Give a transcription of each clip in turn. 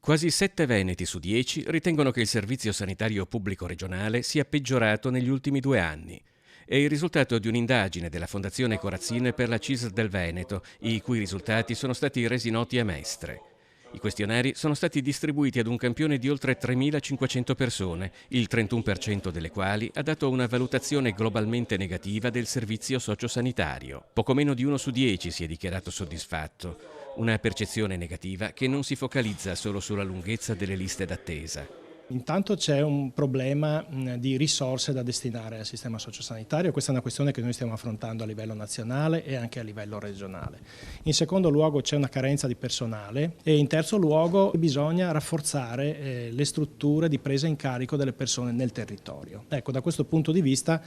Quasi 7 veneti su 10 ritengono che il servizio sanitario pubblico regionale sia peggiorato negli ultimi 2 anni. È il risultato di un'indagine della Fondazione Corazzine per la CISL del Veneto, i cui risultati sono stati resi noti a Mestre. I questionari sono stati distribuiti ad un campione di oltre 3.500 persone, il 31% delle quali ha dato una valutazione globalmente negativa del servizio sociosanitario. Poco meno di 1 su 10 si è dichiarato soddisfatto. Una percezione negativa che non si focalizza solo sulla lunghezza delle liste d'attesa. Intanto c'è un problema di risorse da destinare al sistema sociosanitario, questa è una questione che noi stiamo affrontando a livello nazionale e anche a livello regionale. In secondo luogo c'è una carenza di personale e in terzo luogo bisogna rafforzare le strutture di presa in carico delle persone nel territorio. Ecco, da questo punto di vista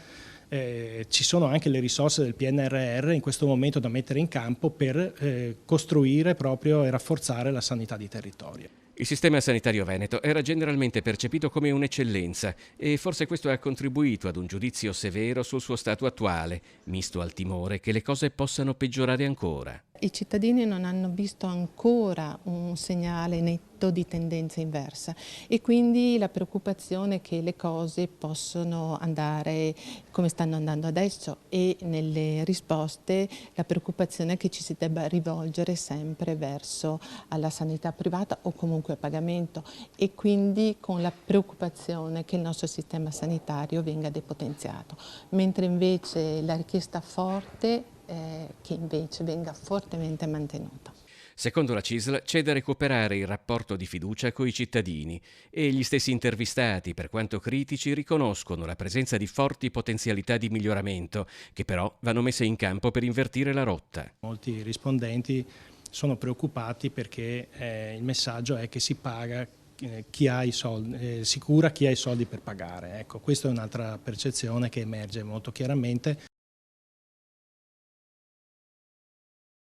ci sono anche le risorse del PNRR in questo momento da mettere in campo per costruire proprio e rafforzare la sanità di territorio. Il sistema sanitario veneto era generalmente percepito come un'eccellenza e forse questo ha contribuito ad un giudizio severo sul suo stato attuale, misto al timore che le cose possano peggiorare ancora. I cittadini non hanno visto ancora un segnale netto di tendenza inversa e quindi la preoccupazione che le cose possono andare come stanno andando adesso e nelle risposte la preoccupazione che ci si debba rivolgere sempre verso alla sanità privata o comunque a pagamento e quindi con la preoccupazione che il nostro sistema sanitario venga depotenziato, mentre invece la richiesta forte che invece venga fortemente mantenuta. Secondo la CISL c'è da recuperare il rapporto di fiducia coi cittadini e gli stessi intervistati, per quanto critici, riconoscono la presenza di forti potenzialità di miglioramento, che però vanno messe in campo per invertire la rotta. Molti rispondenti sono preoccupati perché il messaggio è che si paga chi ha i soldi, si cura chi ha i soldi per pagare. Ecco, questa è un'altra percezione che emerge molto chiaramente.